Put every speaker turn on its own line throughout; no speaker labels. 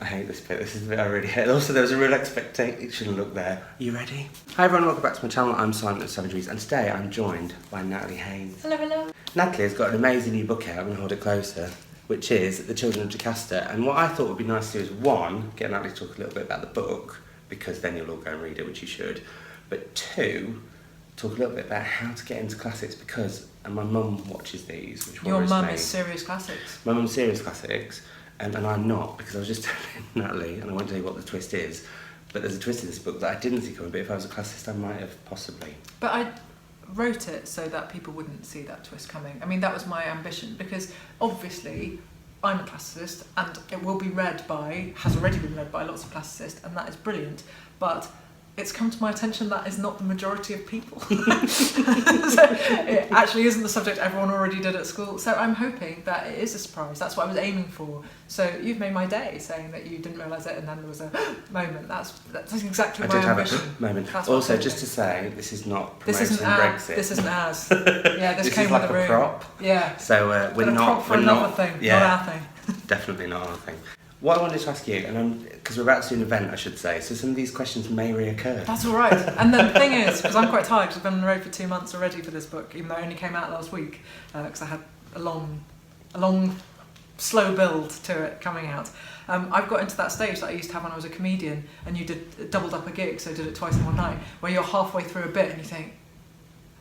I hate this bit. This is the bit I really hate. Also, there was a real expectation look there. Are you ready? Hi everyone, welcome back to my channel. I'm Simon of Savageries, and today I'm joined by Natalie Haynes.
Hello, hello.
Natalie has got an amazing new book out. I'm going to hold it closer, which is The Children of Jocasta. And what I thought would be nice to do is, one, get Natalie to talk a little bit about the book, because then you'll all go and read it, which you should. But two, talk a little bit about how to get into classics, because, and my mum watches these, which
your mum is serious classics.
My mum's serious classics. And I'm not, because I was just telling Natalie, and I won't tell you what the twist is, but there's a twist in this book that I didn't see coming, but if I was a classicist I might have possibly.
But I wrote it so that people wouldn't see that twist coming. I mean, that was my ambition, because obviously I'm a classicist and it will be read by, has already been read by lots of classicists, and that is brilliant, but it's come to my attention that is not the majority of people. So it actually isn't the subject everyone already did at school. So I'm hoping that it is a surprise. That's what I was aiming for. So you've made my day saying that you didn't realise it and then there was a moment. That's exactly my ambition.
I did have a moment.
That's
also, just to say, this is not promoting Brexit.
This isn't ours. Yeah, this came with the room.
This is like a prop.
Yeah.
So we're not.
Prop for another thing,
yeah,
not our thing.
Definitely not our thing. What I wanted to ask you, and because we're about to do an event, I should say, so some of these questions may reoccur.
That's all right. And the thing is, because I'm quite tired, because I've been on the road for 2 months already for this book, even though it only came out last week, because I had a long, slow build to it coming out. I've got into that stage that I used to have when I was a comedian, and you doubled up a gig, so I did it twice in one night, where you're halfway through a bit and you think,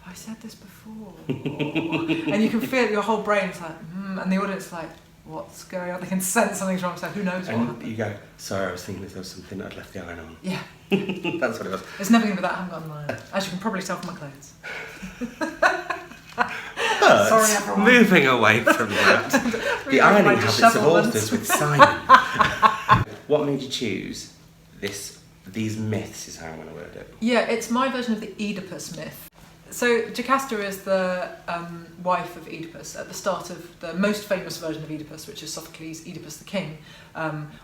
I said this before. And you can feel your whole brain is like, and the audience is like, what's going on? They can sense something's wrong, so who knows what happened.
You go, sorry, I was thinking there was something I'd left the iron on.
Yeah.
That's what it was.
It's never going to be that, I haven't got an iron. As you can probably tell from my clothes.
But,
sorry everyone.
Moving away from that, the ironing habits of authors with Simon. What made you choose these myths, is how I'm going to word it?
Yeah, it's my version of the Oedipus myth. So Jocasta is the wife of Oedipus. At the start of the most famous version of Oedipus, which is Sophocles' Oedipus the King,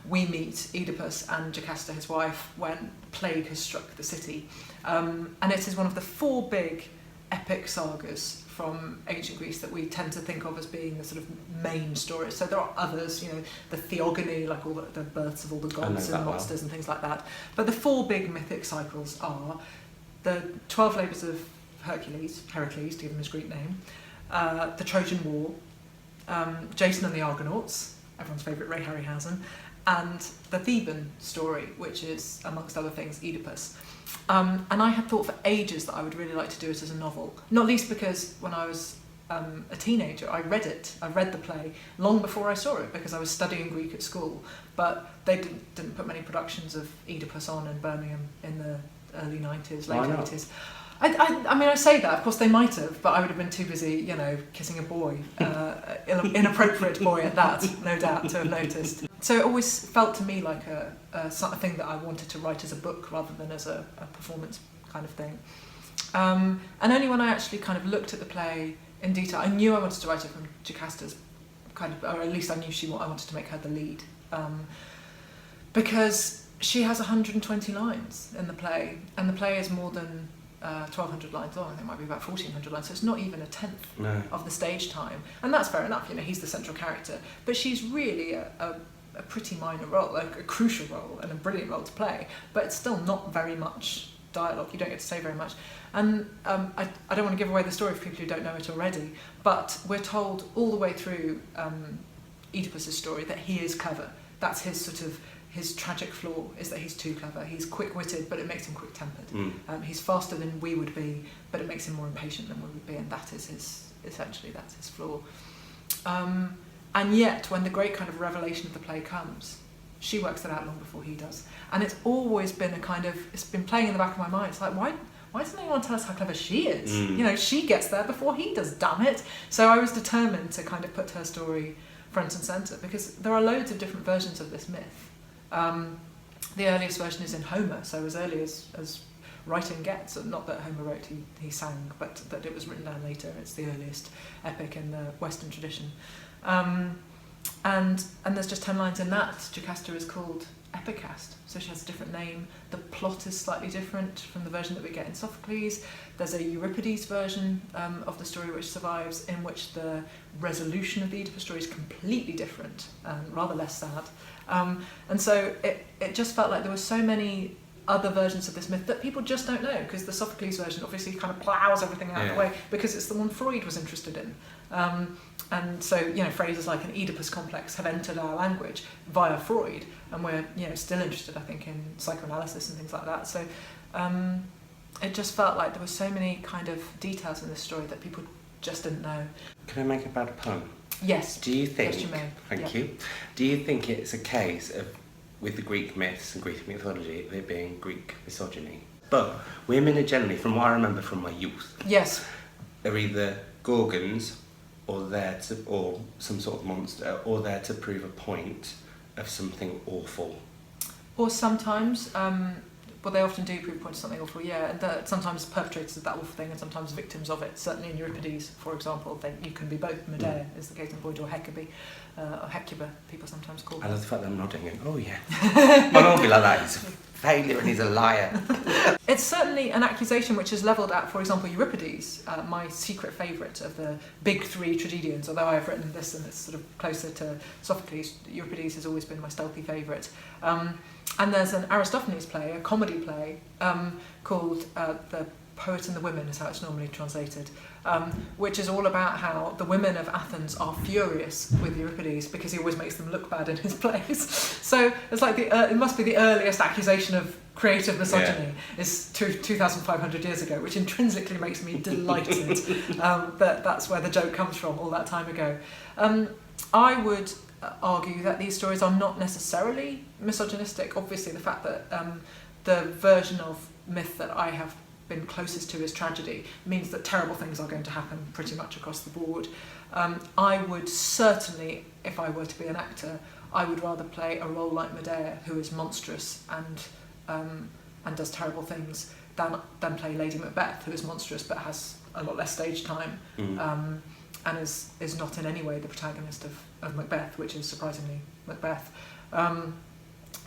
we meet Oedipus and Jocasta, his wife, when plague has struck the city. And it is one of the 4 big epic sagas from ancient Greece that we tend to think of as being the sort of main stories. So there are others, the Theogony, like all the births of all the gods and monsters and things like that. But the 4 big mythic cycles are the 12 labours of Heracles, to give him his Greek name, the Trojan War, Jason and the Argonauts, everyone's favourite Ray Harryhausen, and the Theban story, which is, amongst other things, Oedipus. And I had thought for ages that I would really like to do it as a novel, not least because when I was a teenager, I read the play long before I saw it, because I was studying Greek at school, but they didn't put many productions of Oedipus on in Birmingham in the early 90s, late 80s. I mean, I say that, of course they might have, but I would have been too busy, kissing a boy, inappropriate boy at that, no doubt, to have noticed. So it always felt to me like a thing that I wanted to write as a book rather than as a performance kind of thing. And only when I actually kind of looked at the play in detail, I knew I wanted to write it from Jocasta's kind of, or at least I knew I wanted to make her the lead. Because she has 120 lines in the play, and the play is more than 1,200 lines long. I think it might be about 1,400 lines, so it's not even a tenth of the stage time. And that's fair enough, he's the central character, but she's really a pretty minor role, like a crucial role and a brilliant role to play, but it's still not very much dialogue. You don't get to say very much. And I don't want to give away the story for people who don't know it already, but we're told all the way through Oedipus's story that he is clever. That's his tragic flaw, is that he's too clever. He's quick-witted, but it makes him quick-tempered. He's faster than we would be, but it makes him more impatient than we would be, and that's his flaw. And yet, when the great kind of revelation of the play comes, she works it out long before he does. And it's always been it's been playing in the back of my mind. It's like, why doesn't anyone tell us how clever she is? She gets there before he does, damn it. So I was determined to kind of put her story front and centre, because there are loads of different versions of this myth. The earliest version is in Homer, so as early as writing gets, not that Homer wrote, he sang, but that it was written down later. It's the earliest epic in the Western tradition. and there's just 10 lines in that. Jocasta is called Epicast, so she has a different name. The plot is slightly different from the version that we get in Sophocles. There's a Euripides version of the story which survives, in which the resolution of the Oedipus story is completely different and rather less sad. And so it just felt like there were so many other versions of this myth that people just don't know, because the Sophocles version obviously kind of plows everything out of the way because it's the one Freud was interested in. And so, phrases like an Oedipus complex have entered our language via Freud, and we're, still interested, I think, in psychoanalysis and things like that. So it just felt like there were so many kind of details in this story that people just didn't know.
Can I make a bad pun?
Yes.
Do you think?
Yes, you may.
Thank you. Do you think it's a case of, with the Greek myths and Greek mythology, of it being Greek misogyny? But women are generally, from what I remember from my youth,
Yes.
are either gorgons or some sort of monster, or there to prove a point of something awful.
Or sometimes, they often do prove a point of something awful, and sometimes perpetrators of that awful thing and sometimes victims of it. Certainly in Euripides, for example, you can be both. Medea is the case in point, or Hecabe, or Hecuba, people sometimes call her.
I love the fact that I'm nodding and, oh yeah. My mum will be like that, he's a failure and he's a liar.
It's certainly an accusation which is levelled at, for example, Euripides, my secret favourite of the big three tragedians, although I have written this and it's sort of closer to Sophocles. Euripides has always been my stealthy favourite. And there's an Aristophanes play, a comedy play, called The Poet and the Women, is how it's normally translated, which is all about how the women of Athens are furious with Euripides because he always makes them look bad in his plays. So it's like it must be the earliest accusation of creative misogyny is 2,500 years ago, which intrinsically makes me delighted that's where the joke comes from all that time ago. I would argue that these stories are not necessarily misogynistic. Obviously, the fact that the version of myth that I have been closest to is tragedy means that terrible things are going to happen pretty much across the board. I would certainly, if I were to be an actor, I would rather play a role like Medea, who is monstrous and does terrible things, than play Lady Macbeth, who is monstrous but has a lot less stage time, and is not in any way the protagonist of Macbeth, which is surprisingly Macbeth.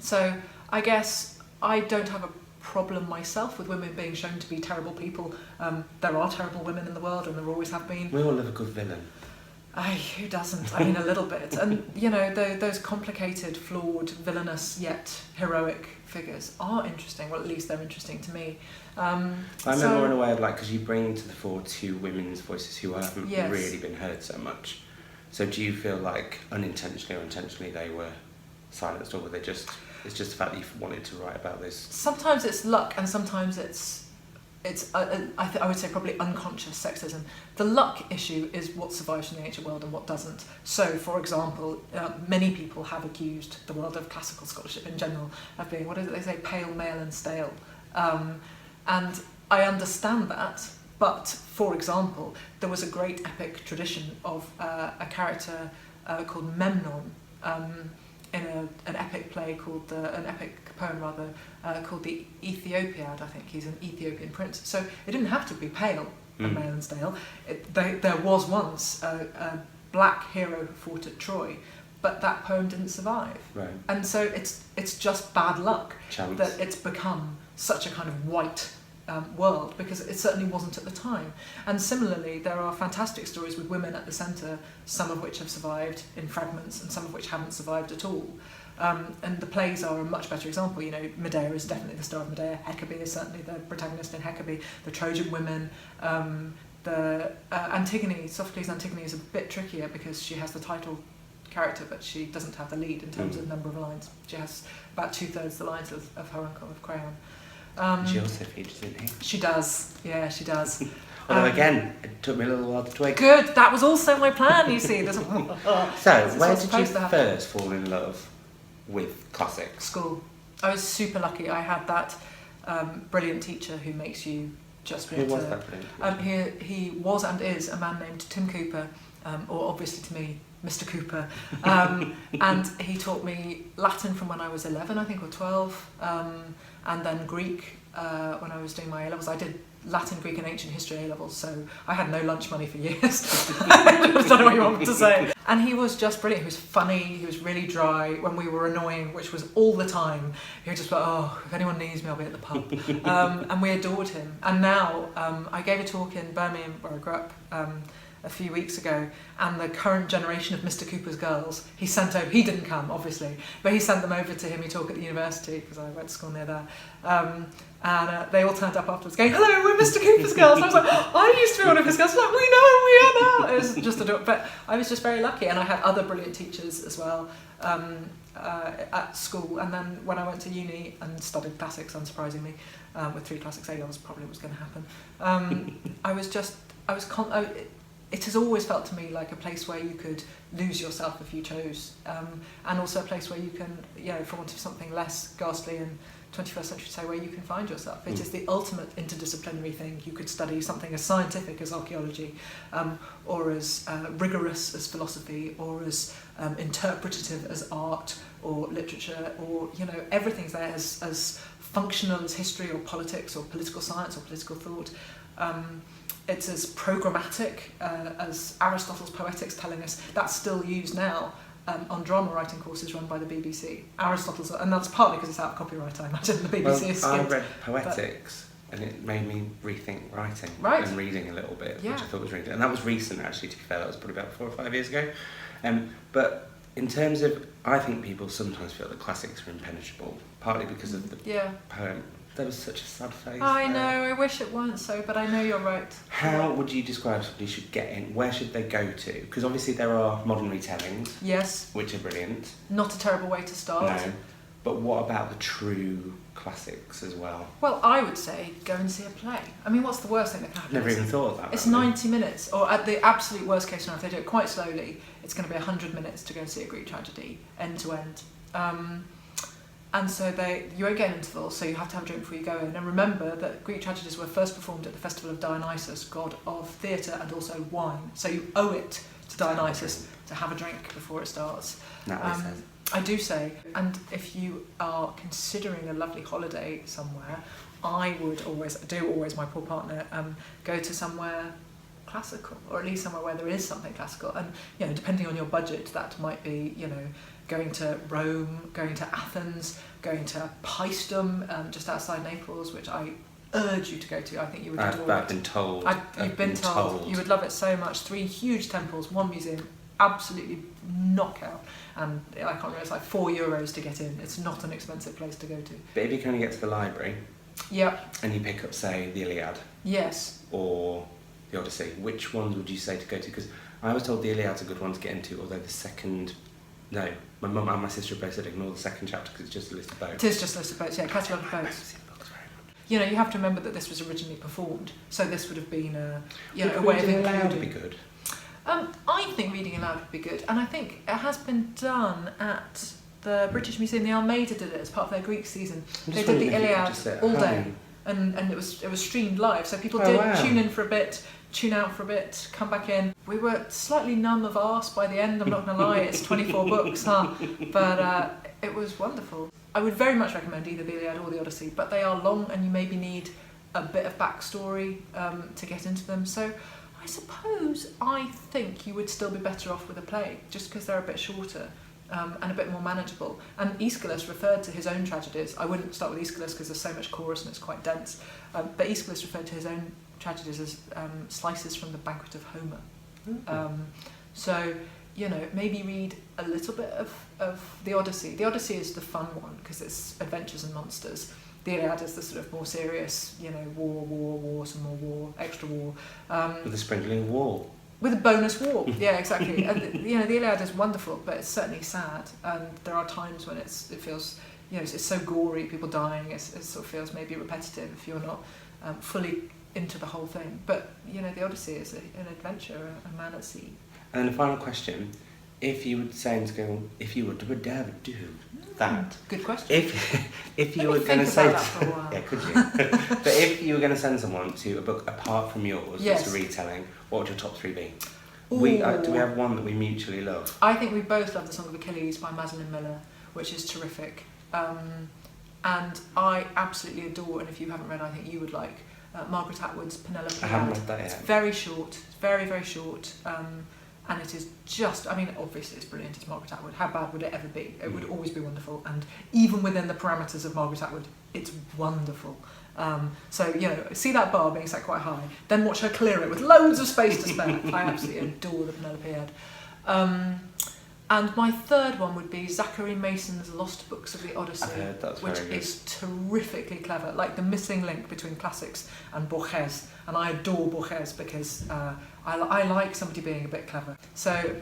So I guess I don't have a problem myself with women being shown to be terrible people. There are terrible women in the world, and there always have been.
We all love a good villain.
Who doesn't? I mean, a little bit. And, those complicated, flawed, villainous, yet heroic figures are interesting. Well, at least they're interesting to me.
I meant more in a way of because you bring to the fore two women's voices who haven't really been heard so much. So do you feel like unintentionally or intentionally they were silenced, or were they just... It's just the fact that you wanted to write about this? Sometimes
it's luck, and sometimes it's I would say probably unconscious sexism. The luck issue is what survives from the ancient world and what doesn't. So, for example, many people have accused the world of classical scholarship in general of being, what is it they say, pale, male and stale. And I understand that, but, for example, there was a great epic tradition of a character called Memnon, in an epic play called an epic poem rather called the Ethiopiad. I think he's an Ethiopian prince. So it didn't have to be pale and male and stale. There was once a black hero who fought at Troy, but that poem didn't survive.
Right.
And so it's just bad luck
Chance.
That it's become such a kind of white world, because it certainly wasn't at the time. And similarly, there are fantastic stories with women at the centre, some of which have survived in fragments and some of which haven't survived at all. And the plays are a much better example. Medea is definitely the star of Medea. Hecabe is certainly the protagonist in Hecabe. The Trojan Women, the Antigone, Sophocles' Antigone is a bit trickier because she has the title character, but she doesn't have the lead in terms of number of lines. She has about 2/3 the lines of her uncle, of Creon.
She also features in here.
She does, yeah, she does.
Although again, it took me a little while to twig.
Good, that was also my plan, you see.
So, where did you first fall in love with classics?
School. I was super lucky. I had that brilliant teacher who makes you just be able to...
Who was that brilliant teacher?
He was and is a man named Tim Cooper, or obviously to me, Mr. Cooper. And he taught me Latin from when I was 11, I think, or 12, and then Greek when I was doing my A-levels. I did Latin, Greek and ancient history A-levels, so I had no lunch money for years. I don't know what you want me to say. And he was just brilliant. He was funny, he was really dry. When we were annoying, which was all the time, he was just like, oh, if anyone needs me, I'll be at the pub. And we adored him. And now, I gave a talk in Birmingham, where I grew up, a few weeks ago, and the current generation of Mr. Cooper's girls, he sent over, he didn't come obviously, but he sent them over to hear me talk at the university, because I went to school near there, and they all turned up afterwards going, hello, we're Mr. Cooper's girls. And I was like, I used to be one of his girls. Like, we know, we are now. It was just adorable, but I was just very lucky, and I had other brilliant teachers as well at school. And then when I went to uni and studied classics, unsurprisingly, with 3 classics A-levels, probably was going to happen, it has always felt to me like a place where you could lose yourself if you chose, and also a place where you can, for want of something less ghastly and 21st century say, where you can find yourself. It is the ultimate interdisciplinary thing. You could study something as scientific as archaeology, or as rigorous as philosophy, or as interpretative as art or literature, or everything's there as functional as history or politics or political science or political thought. It's as programmatic as Aristotle's Poetics telling us. That's still used now on drama writing courses run by the BBC. Aristotle's, and that's partly because it's out of copyright, I imagine. The BBC is
I read Poetics, and it made me rethink writing and reading a little bit, which I thought was really good. And that was recent, actually, to be fair. That was probably about 4 or 5 years ago. But in terms of, I think people sometimes feel that classics are impenetrable, partly because of the poem. There was such a sad face.
I know, I wish it weren't so, but I know you're right.
How would you describe somebody should get in? Where should they go to? Because obviously there are modern retellings. Yes. Which are brilliant.
Not a terrible way to start.
No. But what about the true classics as well?
Well, I would say go and see a play. I mean, what's the worst thing that can happen?
Never even thought of that.
It's 90 minutes, or at the absolute worst case scenario, if they do it quite slowly, it's going to be 100 minutes to go and see a Greek tragedy, end to end. And so you won't get an interval, so you have to have a drink before you go in. And remember that Greek tragedies were first performed at the festival of Dionysus, god of theatre and also wine. So you owe it to Dionysus to have a drink before it starts.
Natalie says.
I do say, and if you are considering a lovely holiday somewhere, I would always, my poor partner, go to somewhere classical, or at least somewhere where there is something classical. And depending on your budget, that might be going to Rome, going to Athens, going to Paestum, just outside Naples, which I urge you to go to. I think you would adore it.
I've been told.
You've been told. You would love it so much. 3 huge temples, 1 museum, absolutely knockout. And I can't remember, it's like €4 to get in. It's not an expensive place to go to.
But if you can only get to the library, and you pick up, say, the Iliad, or the Odyssey, which ones would you say to go to? Because I was told the Iliad's a good one to get into, although the second... No, my mum and my sister both said ignore the second chapter because it's just a list of boats.
It is just a list of boats, catalogue of boats. You have to remember that this was originally performed, so this would have been a way of
reading aloud would be good.
I think reading aloud would be good, and I think it has been done at the British Museum. The Almeida did it as part of their Greek season. They did the Iliad all day, and it was streamed live, so people did tune in for a bit, tune out for a bit, come back in. We were slightly numb of arse by the end, I'm not going to lie, it's 24 books, but it was wonderful. I would very much recommend either the Iliad or the Odyssey, but they are long and you maybe need a bit of backstory to get into them. So I think you would still be better off with a play, just because they're a bit shorter and a bit more manageable. And Aeschylus referred to his own tragedies. I wouldn't start with Aeschylus because there's so much chorus and it's quite dense, but Aeschylus referred to his own tragedies as slices from the Banquet of Homer. So, maybe read a little bit of the Odyssey. The Odyssey is the fun one because it's adventures and monsters. The Iliad is the sort of more serious, war, some more war, extra war.
With a sprinkling of war.
With a bonus war, yeah, exactly. And the Iliad is wonderful, but it's certainly sad. And there are times when it feels, it's so gory, people dying. It sort of feels maybe repetitive if you're not fully into the whole thing. But the Odyssey is an adventure, a man at sea.
And then a final question: if you would say in school, if you would do that.
Good question.
If you were going to say, could you? But if you were going to send someone to a book apart from yours, that's a retelling, what would your top 3 be? Do we have one that we mutually love?
I think we both love The Song of Achilles by Madeline Miller, which is terrific. And I absolutely adore, and if you haven't read, I think you would like, Margaret Atwood's Penelope.
I haven't read that
It's
yet.
very short, very, very short, and it is just, I mean, obviously it's brilliant, it's Margaret Atwood. How bad would it ever be? It would always be wonderful, and even within the parameters of Margaret Atwood, it's wonderful. So, you know, see that bar being set quite high, then watch her clear it with loads of space to spare. I absolutely adore the Penelope Ed. And my third one would be Zachary Mason's Lost Books of the Odyssey,
I've heard that's
which
very good.
is terrifically clever, like the missing link between classics and Borges. And I adore Borges because I like somebody being a bit clever. So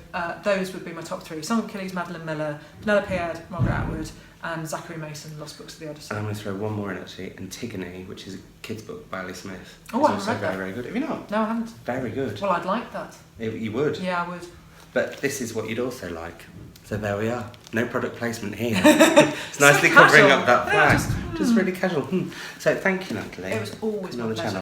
those would be my top three: Song of Achilles, Madeline Miller, Penelope Ed, Margaret Atwood, and Zachary Mason, Lost Books of the Odyssey.
And I'm going to throw one more in actually, Antigone, which is a kid's book by Ali Smith.
Oh,
It's
I haven't
also
read
very,
that.
very good. Have you not?
No, I haven't.
Very good.
Well, I'd like that.
You would.
Yeah, I would.
But this is what you'd also like. So there we are. No product placement here. It's nicely
So
covering
casual.
up that
Yeah,
flag. Just really casual. So thank you, Natalie.
It was always
Coming
my
on the
pleasure.
channel.